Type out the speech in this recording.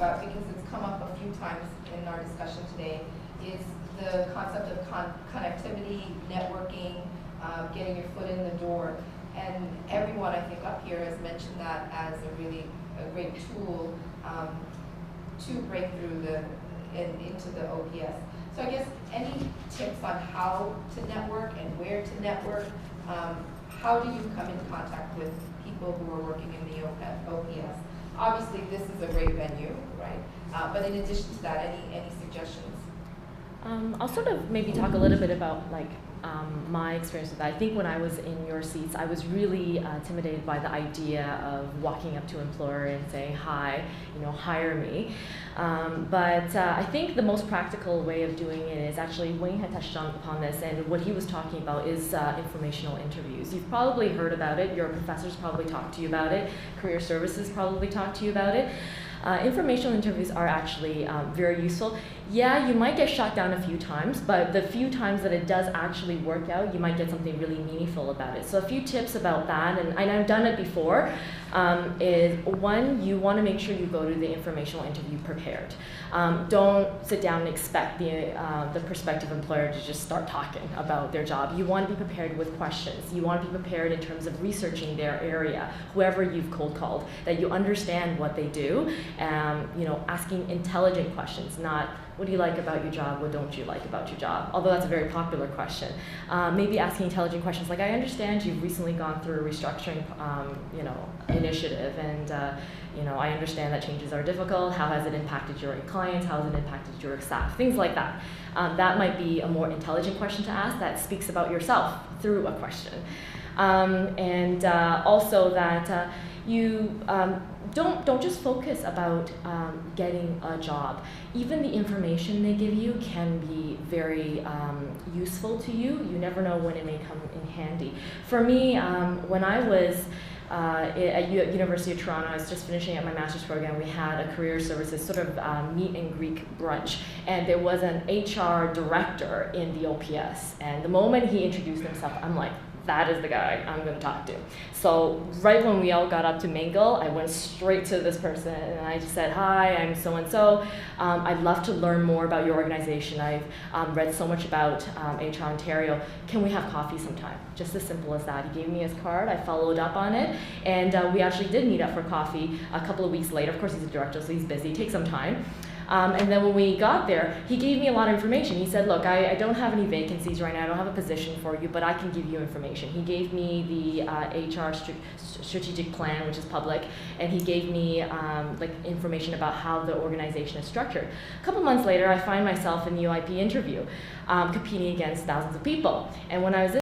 about, because it's come up a few times in our discussion today, is the concept of connectivity, networking, getting your foot in the door. And everyone, I think, up here has mentioned that as a great tool to break through into the OPS. So I guess any tips on how to network and where to network? How do you come in contact with people who are working in the OPS? Obviously, this is a great venue, right? But in addition to that, any suggestions? I'll sort of maybe talk a little bit about my experience with that. I think when I was in your seats, I was really intimidated by the idea of walking up to an employer and saying, hi, hire me. But I think the most practical way of doing it is actually, Wayne had touched upon this, and what he was talking about is informational interviews. You've probably heard about it, your professors probably talked to you about it, career services probably talked to you about it. Informational interviews are actually very useful. Yeah, you might get shot down a few times, but the few times that it does actually work out, you might get something really meaningful about it. So a few tips about that, and I've done it before, is one, you want to make sure you go to the informational interview prepared. Don't sit down and expect the prospective employer to just start talking about their job. You want to be prepared with questions. You want to be prepared in terms of researching their area, whoever you've cold called, that you understand what they do, asking intelligent questions, not what do you like about your job, what don't you like about your job, although that's a very popular question. Maybe asking intelligent questions like, I understand you've recently gone through a restructuring initiative, and I understand that changes are difficult. How has it impacted your clients? How has it impacted your staff? Things like that. That might be a more intelligent question to ask that speaks about yourself through a question. Also that you don't just focus about getting a job. Even the information they give you can be very useful to you. You never know when it may come in handy. For me, when I was at University of Toronto, I was just finishing up my master's program. We had a career services sort of meet and greet brunch, and there was an HR director in the OPS. And the moment he introduced himself, I'm like, that is the guy I'm going to talk to. So right when we all got up to mingle, I went straight to this person and I just said, hi, I'm so-and-so. I'd love to learn more about your organization. I've read so much about HR Ontario. Can we have coffee sometime? Just as simple as that. He gave me his card. I followed up on it. And we actually did meet up for coffee a couple of weeks later. Of course, he's a director, so he's busy. Take some time. And then when we got there, he gave me a lot of information. He said, look, I don't have any vacancies right now. I don't have a position for you, but I can give you information. He gave me the HR strategic plan, which is public, and he gave me information about how the organization is structured. A couple months later, I find myself in the UIP interview, competing against thousands of people. And when I was